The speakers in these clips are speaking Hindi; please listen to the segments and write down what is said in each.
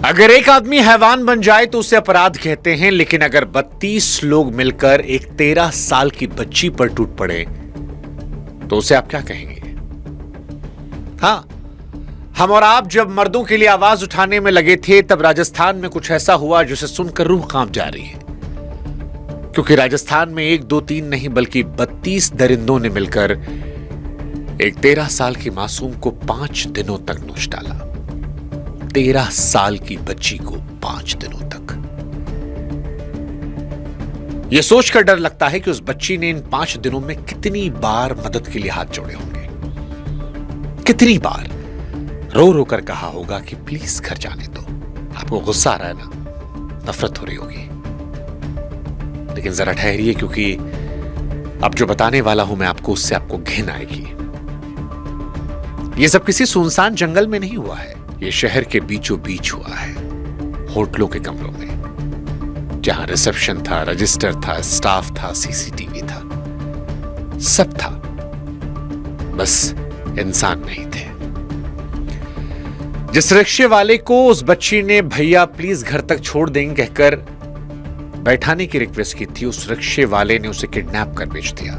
अगर एक आदमी हैवान बन जाए तो उसे अपराध कहते हैं, लेकिन अगर 32 लोग मिलकर एक 13 साल की बच्ची पर टूट पड़े तो उसे आप क्या कहेंगे? हां, हम और आप जब मर्दों के लिए आवाज उठाने में लगे थे तब राजस्थान में कुछ ऐसा हुआ जिसे सुनकर रूह कांप जा रही है, क्योंकि राजस्थान में 1, 2, 3 नहीं बल्कि 32 दरिंदों ने मिलकर एक 13 साल की मासूम को 5 दिनों तक नोच डाला। 13 साल की बच्ची को 5 दिनों तक। यह सोचकर डर लगता है कि उस बच्ची ने इन 5 दिनों में कितनी बार मदद के लिए हाथ जोड़े होंगे, कितनी बार रो रो कर कहा होगा कि प्लीज घर जाने दो। आपको गुस्सा आ रहा है ना, नफरत हो रही होगी, लेकिन जरा ठहरिए, क्योंकि अब जो बताने वाला हूं मैं आपको, उससे आपको घिन आएगी। यह सब किसी सुनसान जंगल में नहीं हुआ है, यह शहर के बीचों बीच हुआ है, होटलों के कमरों में, जहां रिसेप्शन था, रजिस्टर था, स्टाफ था, सीसीटीवी था, सब था, बस इंसान नहीं थे। जिस रिक्शे वाले को उस बच्ची ने भैया प्लीज घर तक छोड़ देंगे कहकर बैठाने की रिक्वेस्ट की थी, उस रिक्शे वाले ने उसे किडनैप कर बेच दिया,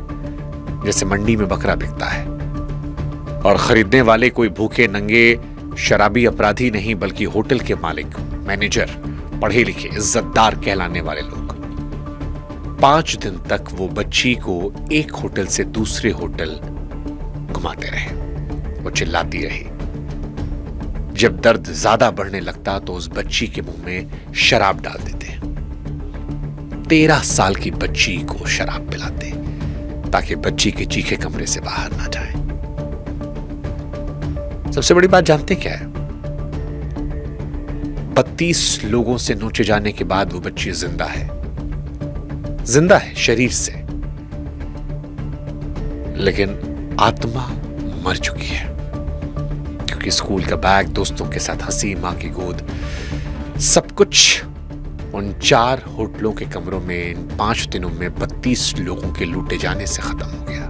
जैसे मंडी में बकरा बिकता है। और खरीदने वाले कोई भूखे नंगे शराबी अपराधी नहीं, बल्कि होटल के मालिक, मैनेजर, पढ़े लिखे इज्जतदार कहलाने वाले लोग। 5 दिन तक वो बच्ची को एक होटल से दूसरे होटल घुमाते रहे, वो चिल्लाती रही। जब दर्द ज्यादा बढ़ने लगता तो उस बच्ची के मुंह में शराब डाल देते। 13 साल की बच्ची को शराब पिलाते ताकि बच्ची के चीखे कमरे से बाहर ना जाए। सबसे बड़ी बात जानते क्या है? 32 लोगों से नोचे जाने के बाद वो बच्ची जिंदा है, जिंदा है शरीर से, लेकिन आत्मा मर चुकी है, क्योंकि स्कूल का बैग, दोस्तों के साथ हंसी, मां की गोद, सब कुछ उन 4 होटलों के कमरों में इन 5 दिनों में 32 लोगों के लूटे जाने से खत्म हो गया।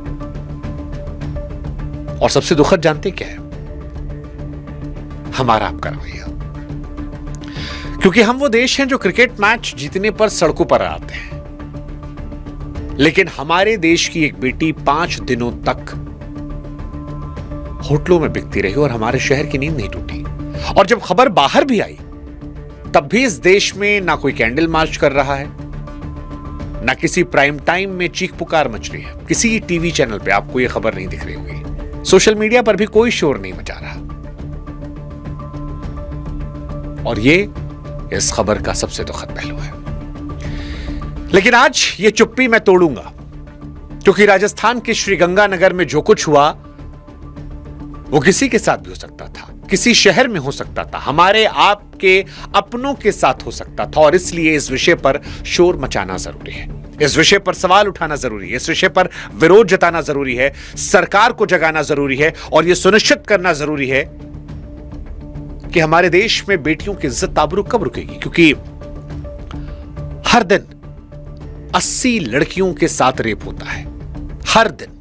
और सबसे दुखद जानते क्या है? हमारा आपका रवैया, क्योंकि हम वो देश हैं जो क्रिकेट मैच जीतने पर सड़कों पर आते हैं, लेकिन हमारे देश की एक बेटी 5 दिनों तक होटलों में बिकती रही और हमारे शहर की नींद नहीं टूटी। और जब खबर बाहर भी आई तब भी इस देश में ना कोई कैंडल मार्च कर रहा है, ना किसी प्राइम टाइम में चीख पुकार मच रही है। किसी टीवी चैनल पे आपको यह खबर नहीं दिख रही होगी, सोशल मीडिया पर भी कोई शोर नहीं मचा रहा। और ये इस खबर का सबसे दुखद पहलू है। लेकिन आज ये चुप्पी मैं तोड़ूंगा, क्योंकि राजस्थान के श्रीगंगानगर में जो कुछ हुआ वो किसी के साथ भी हो सकता था, किसी शहर में हो सकता था, हमारे आपके अपनों के साथ हो सकता था। और इसलिए इस विषय पर शोर मचाना जरूरी है, इस विषय पर सवाल उठाना जरूरी है, इस विषय पर विरोध जताना जरूरी है, सरकार को जगाना जरूरी है, और यह सुनिश्चित करना जरूरी है कि हमारे देश में बेटियों की इज्जत आबरू कब रुकेगी। क्योंकि हर दिन 80 लड़कियों के साथ रेप होता है, हर दिन,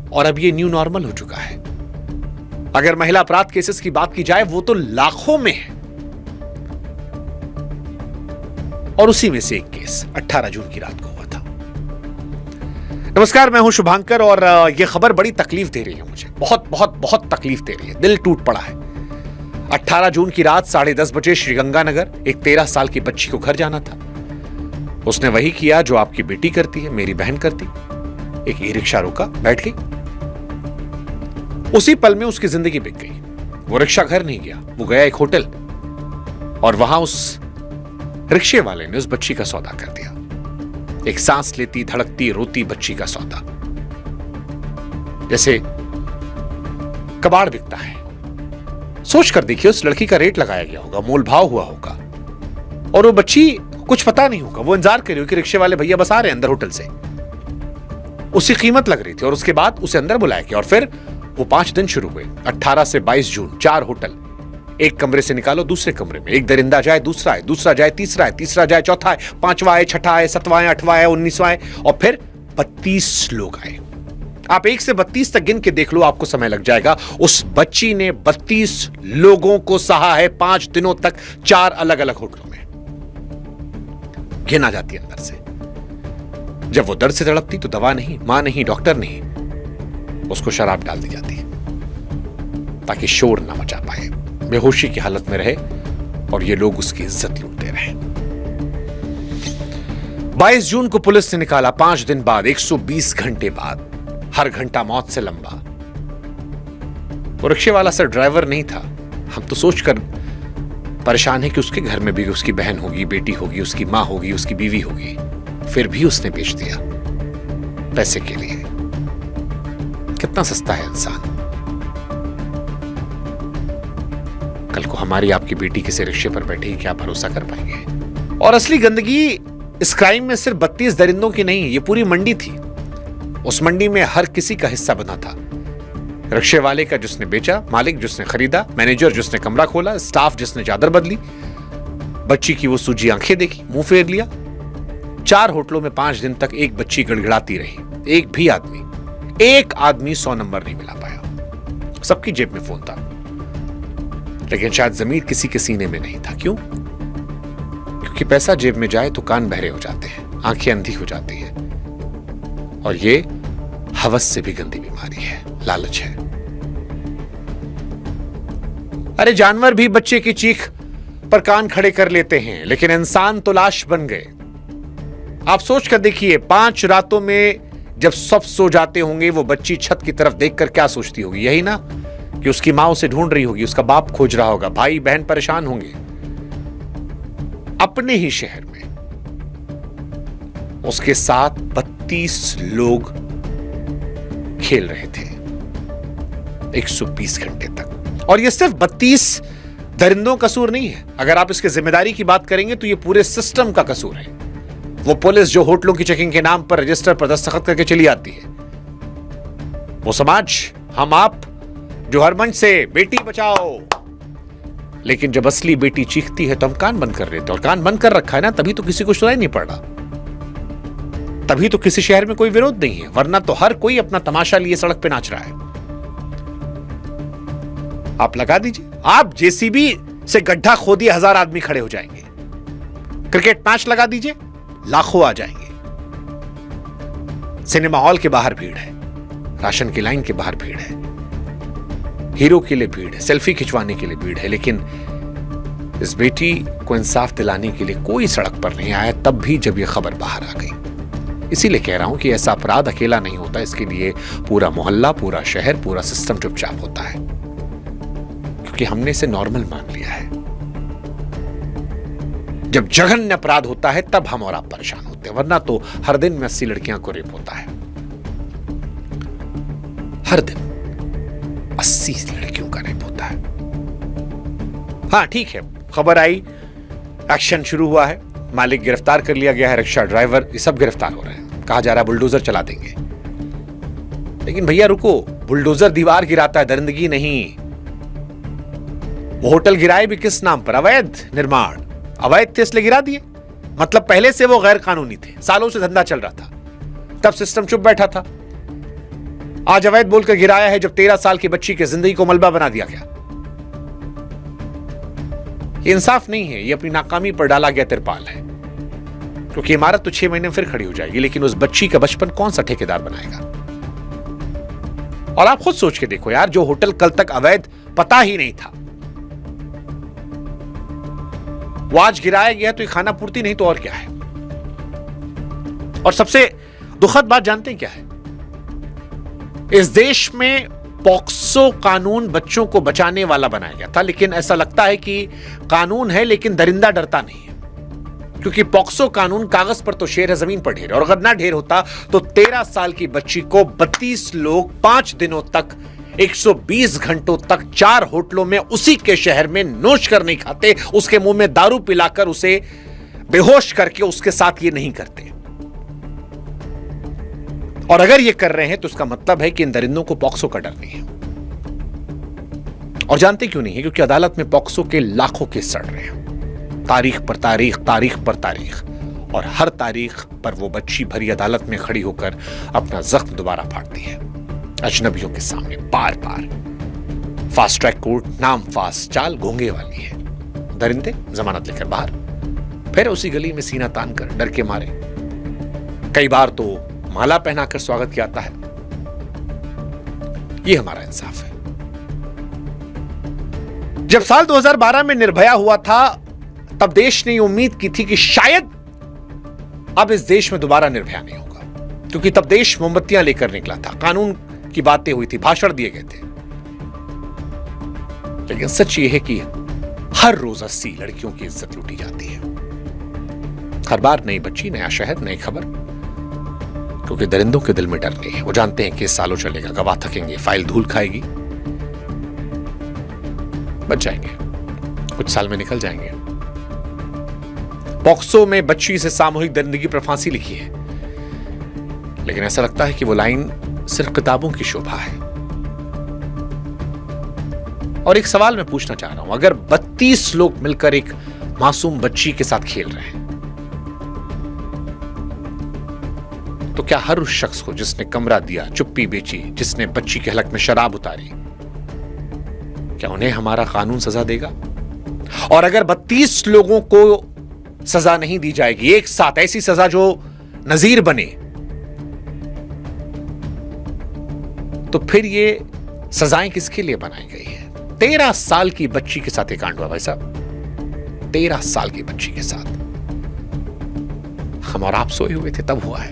और अब ये न्यू नॉर्मल हो चुका है। अगर महिला अपराध केसेस की बात की जाए वो तो लाखों में है, और उसी में से एक केस 18 जून की रात को हुआ था। नमस्कार, मैं हूं शुभांकर, और यह खबर बड़ी तकलीफ दे रही है मुझे, बहुत बहुत बहुत तकलीफ दे रही है, दिल टूट पड़ा है। 18 जून की रात 10:30 बजे श्रीगंगानगर एक 13 साल की बच्ची को घर जाना था। उसने वही किया जो आपकी बेटी करती है, मेरी बहन करती। एक ई रिक्शा रोका, बैठ गई, उसी पल में उसकी जिंदगी बिक गई। वो रिक्शा घर नहीं गया, वो गया एक होटल, और वहां उस रिक्शे वाले ने उस बच्ची का सौदा कर दिया। एक सांस लेती, धड़कती, रोती बच्ची का सौदा, जैसे कबाड़ बिकता है। सोच कर देखिए, उस लड़की का रेट लगाया गया होगा, मोल भाव हुआ होगा, और वो बच्ची कुछ पता नहीं होगा, वो इंतजार कर रही होगी रिक्शे वाले भैया बस आ रहे हैं अंदर होटल से। उसी कीमत लग रही थी, और उसके बाद उसे अंदर बुलाया गया, और फिर वो 5 दिन शुरू हुए। 18 से 22 जून 4 होटल, एक कमरे से निकालो दूसरे कमरे में, एक दरिंदा जाए, दूसरा आए, दूसरा जाए, तीसरा आए, तीसरा जाए, चौथा आए, 5वां आए, 6ठा आए, 7वां आए, 8वां आए, 19वां आए, और फिर 32 लोग आए। आप 1 से 32 तक गिन के देख लो, आपको समय लग जाएगा। उस बच्ची ने 32 लोगों को सहा है 5 दिनों तक 4 अलग अलग होटलों में। घिन आ जाती है अंदर से। जब वो दर्द से तड़पती तो दवा नहीं, मां नहीं, डॉक्टर नहीं, उसको शराब डाल दी जाती ताकि शोर ना मचा पाए, बेहोशी की हालत में रहे और ये लोग उसकी इज्जत लूटते रहे। 22 जून को पुलिस ने निकाला, 5 दिन बाद, 120 घंटे बाद, हर घंटा मौत से लंबा। वो रिक्शे वाला सर ड्राइवर नहीं था। हम तो सोचकर परेशान है कि उसके घर में भी उसकी बहन होगी, बेटी होगी, उसकी मां होगी, उसकी बीवी होगी, फिर भी उसने बेच दिया पैसे के लिए। कितना सस्ता है इंसान। कल को हमारी आपकी बेटी किसी रिक्शे पर बैठी, क्या भरोसा कर पाएंगे? और असली गंदगी इस क्राइम में सिर्फ 32 दरिंदों की नहीं, ये पूरी मंडी थी। उस मंडी में हर किसी का हिस्सा बना था। रिक्शे वाले का जिसने बेचा, मालिक जिसने खरीदा, मैनेजर जिसने कमरा खोला, स्टाफ जिसने चादर बदली, बच्ची की वो सूजी आंखें देखी, मुंह फेर लिया। 4 होटलों में 5 दिन तक एक बच्ची गड़गड़ाती रही। एक आदमी 100 नंबर नहीं मिला पाया। सबकी जेब में फोन था, लेकिन शायद जमीर किसी के सीने में नहीं था। क्यों? क्योंकि पैसा जेब में जाए तो कान बहरे हो जाते हैं, आंखें अंधी हो जाती हैं, और ये हवस से भी गंदी बीमारी है, लालच है। अरे जानवर भी बच्चे की चीख पर कान खड़े कर लेते हैं, लेकिन इंसान तो लाश बन गए। आप सोच कर देखिए, 5 रातों में जब सब सो जाते होंगे, वो बच्ची छत की तरफ देखकर क्या सोचती होगी? यही ना कि उसकी मां उसे ढूंढ रही होगी, उसका बाप खोज रहा होगा, भाई बहन परेशान होंगे। अपने ही शहर में उसके साथ 32 लोग खेल रहे थे 120 घंटे तक। और यह सिर्फ 32 दरिंदों का कसूर नहीं है। अगर आप इसके जिम्मेदारी की बात करेंगे तो यह पूरे सिस्टम का कसूर है। वो पुलिस जो होटलों की चेकिंग के नाम पर रजिस्टर पर दस्तखत करके चली आती है, वो समाज, हम आप, जो हर मंच से बेटी बचाओ, लेकिन जब असली बेटी चीखती है तो हम कान बंद कर लेते। और कान बंद कर रखा है ना, तभी तो किसी को सुनाई नहीं पड़ रहा, तभी तो किसी शहर में कोई विरोध नहीं है, वरना तो हर कोई अपना तमाशा लिए सड़क पे नाच रहा है। आप लगा दीजिए, आप जेसीबी से गड्ढा खोदिए, 1000 आदमी खड़े हो जाएंगे। क्रिकेट मैच लगा दीजिए, लाखों आ जाएंगे। सिनेमा हॉल के बाहर भीड़ है, राशन की लाइन के बाहर भीड़ है, हीरो के लिए भीड़ है, सेल्फी खिंचवाने के लिए भीड़ है, लेकिन इस बेटी को इंसाफ दिलाने के लिए कोई सड़क पर नहीं आया, तब भी जब यह खबर बाहर आ गई। इसीलिए कह रहा हूं कि ऐसा अपराध अकेला नहीं होता, इसके लिए पूरा मोहल्ला, पूरा शहर, पूरा सिस्टम चुपचाप होता है, क्योंकि हमने इसे नॉर्मल मान लिया है। जब जघन्य अपराध होता है तब हम और आप परेशान होते हैं, वरना तो हर दिन में 80 लड़कियां को रेप होता है। हर दिन 80 लड़कियों का रेप होता है। हाँ ठीक है, खबर आई, एक्शन शुरू हुआ है, मालिक गिरफ्तार कर लिया गया है, रिक्शा ड्राइवर, ये सब गिरफ्तार हो रहे हैं। कहा जा रहा है बुलडोजर चला देंगे। लेकिन भैया रुको, बुलडोजर दीवार गिराता है, दरिंदगी नहीं। वो होटल गिराए भी किस नाम पर? अवैध निर्माण। अवैध थे इसलिए गिरा दिए, मतलब पहले से वो गैर कानूनी थे, सालों से धंधा चल रहा था, तब सिस्टम चुप बैठा था। आज अवैध बोलकर गिराया है जब 13 साल की बच्ची की जिंदगी को मलबा बना दिया गया। ये इंसाफ नहीं है, ये अपनी नाकामी पर डाला गया तिरपाल है, क्योंकि इमारत तो 6 महीने में फिर खड़ी हो जाएगी, लेकिन उस बच्ची का बचपन कौन सा ठेकेदार बनाएगा? और आप खुद सोच के देखो यार, जो होटल कल तक अवैध पता ही नहीं था, वो आज गिराया गया तो ये खाना पूर्ति नहीं तो और क्या है? और सबसे दुखद बात जानते हैं क्या है? इस देश में पॉक्सो कानून बच्चों को बचाने वाला बनाया गया था, लेकिन ऐसा लगता है कि कानून है लेकिन दरिंदा डरता नहीं है, क्योंकि पॉक्सो कानून कागज पर तो शेर है, जमीन पर ढेर है। और अगर ना ढेर होता तो 13 साल की बच्ची को 32 लोग 5 दिनों तक 120 घंटों तक 4 होटलों में उसी के शहर में नोच कर नहीं खाते, उसके मुंह में दारू पिलाकर उसे बेहोश करके उसके साथ ये नहीं करते। और अगर ये कर रहे हैं तो उसका मतलब है कि इन दरिंदों को पॉक्सो का डर नहीं है। और जानते क्यों नहीं है? क्योंकि अदालत में पॉक्सो के लाखों केस चढ़ रहे हैं, तारीख पर तारीख, तारीख पर तारीख, और हर तारीख पर वो बच्ची भरी अदालत में खड़ी होकर अपना जख्म दोबारा फाड़ती है। अजनबियों के सामने बार बार। फास्ट ट्रैक कोर्ट, नाम फास्ट, चाल घोंगे वाली है। दरिंदे जमानत लेकर बाहर, फिर उसी गली में सीना तान कर डर के मारे। कई बार तो माला पहनाकर स्वागत किया जाता है। यह हमारा इंसाफ है। जब साल 2012 में निर्भया हुआ था, तब देश ने उम्मीद की थी कि शायद अब इस देश में दोबारा निर्भया नहीं होगा, क्योंकि तब देश मोमबत्तियां लेकर निकला था, कानून की बातें हुई थी, भाषण दिए गए थे। लेकिन सच यह है कि हर रोज 80 लड़कियों की इज्जत लूटी जाती है। हर बार नई बच्ची, नया शहर, नई खबर, क्योंकि दरिंदों के दिल में डर नहीं है। वो जानते हैं कि सालों चलेगा, गवाह थकेंगे, फाइल धूल खाएगी, बच जाएंगे, कुछ साल में निकल जाएंगे। पॉक्सो में बच्ची से सामूहिक दरिंदगी पर फांसी लिखी है, लेकिन ऐसा लगता है कि वो लाइन सिर्फ किताबों की शोभा है। और एक सवाल मैं पूछना चाह रहा हूं, अगर 32 लोग मिलकर एक मासूम बच्ची के साथ खेल रहे हैं, तो क्या हर उस शख्स को जिसने कमरा दिया, चुप्पी बेची, जिसने बच्ची के हलक में शराब उतारी, क्या उन्हें हमारा कानून सजा देगा? और अगर 32 लोगों को सजा नहीं दी जाएगी एक साथ, ऐसी सजा जो नजीर बने, तो फिर ये सजाएं किसके लिए बनाई गई है? 13 साल की बच्ची के साथ एक कांड हुआ भाई साहब, 13 साल की बच्ची के साथ। हम और आप सोए हुए थे तब हुआ है।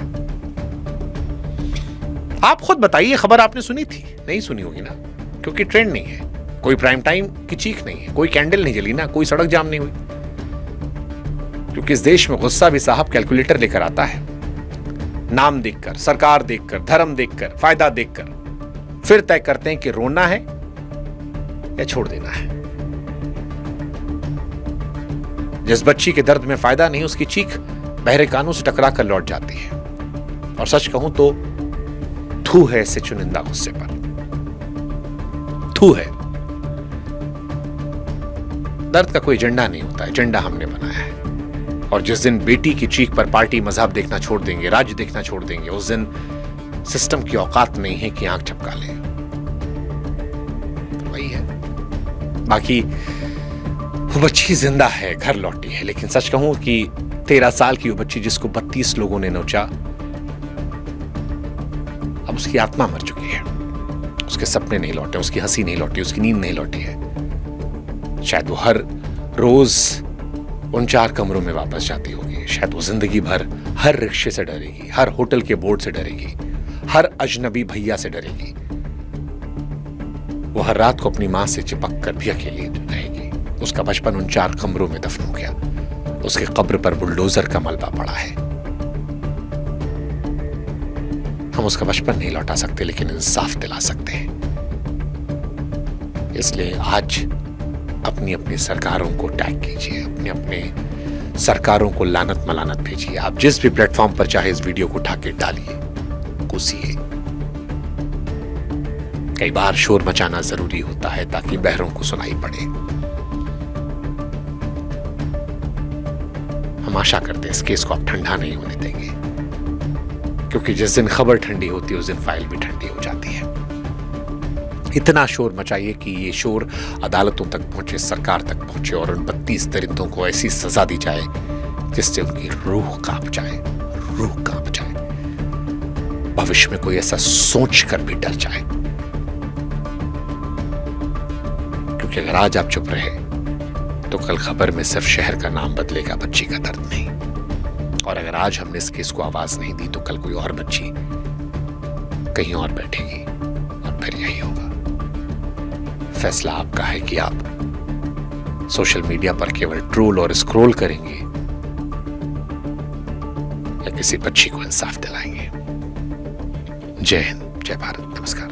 आप खुद बताइए, खबर आपने सुनी थी? नहीं सुनी होगी ना, क्योंकि ट्रेंड नहीं है, कोई प्राइम टाइम की चीख नहीं है, कोई कैंडल नहीं जली ना, कोई सड़क जाम नहीं हुई। क्योंकि इस देश में गुस्सा भी साहब कैलकुलेटर लेकर आता है। नाम देखकर, सरकार देखकर, धर्म देखकर, फायदा देखकर फिर तय करते हैं कि रोना है या छोड़ देना है। जिस बच्ची के दर्द में फायदा नहीं, उसकी चीख बहरे कानों से टकरा कर लौट जाती है। और सच कहूं तो थू है ऐसे चुनिंदा गुस्से पर, थू है। दर्द का कोई एजेंडा नहीं होता, एजेंडा हमने बनाया है। और जिस दिन बेटी की चीख पर पार्टी मजहब देखना छोड़ देंगे, राज्य देखना छोड़ देंगे, उस दिन सिस्टम की औकात नहीं है कि आंख झपका ले। तो वही है। बाकी वो बच्ची जिंदा है, घर लौटी है। लेकिन सच कहूं कि 13 साल की वो बच्ची जिसको 32 लोगों ने नोचा, अब उसकी आत्मा मर चुकी है। उसके सपने नहीं लौटे, उसकी हंसी नहीं लौटी, उसकी नींद नहीं लौटी है। शायद वो हर रोज उन 4 कमरों में वापस जाती होगी। शायद वो जिंदगी भर हर रिक्शे से डरेगी, हर होटल के बोर्ड से डरेगी, हर अजनबी भैया से डरेगी। वो हर रात को अपनी मां से चिपक कर भी अकेली रहेगी। उसका बचपन उन 4 कमरों में दफन हो गया। उसके कब्र पर बुलडोजर का मलबा पड़ा है। हम उसका बचपन नहीं लौटा सकते, लेकिन इंसाफ दिला सकते हैं। इसलिए आज अपनी अपनी सरकारों को टैग कीजिए, अपने अपने सरकारों को लानत मलानत भेजिए। आप जिस भी प्लेटफॉर्म पर चाहे इस वीडियो को उठा के डालिए, कूसिए। कई बार शोर मचाना जरूरी होता है ताकि बहरों को सुनाई पड़े। हम आशा करते हैं इस केस को आप ठंडा नहीं होने देंगे, क्योंकि जिस दिन खबर ठंडी होती है उस दिन फाइल भी ठंडी हो जाती है। इतना शोर मचाइए कि ये शोर अदालतों तक पहुंचे, सरकार तक पहुंचे और उन 32 दरिंदों को ऐसी सजा दी जाए जिससे उनकी रूह कांप जाए, रूह कांप जाए। भविष्य में कोई ऐसा सोच कर भी डर जाए। क्योंकि अगर आज आप चुप रहे तो कल खबर में सिर्फ शहर का नाम बदलेगा, बच्ची का दर्द नहीं। और अगर आज हमने इस केस को आवाज नहीं दी तो कल कोई और बच्ची कहीं और बैठेगी और फिर यही होगा। फैसला आपका है कि आप सोशल मीडिया पर केवल ट्रोल और स्क्रॉल करेंगे या किसी बच्ची को इंसाफ दिलाएंगे। जय हिंद, जय भारत, नमस्कार।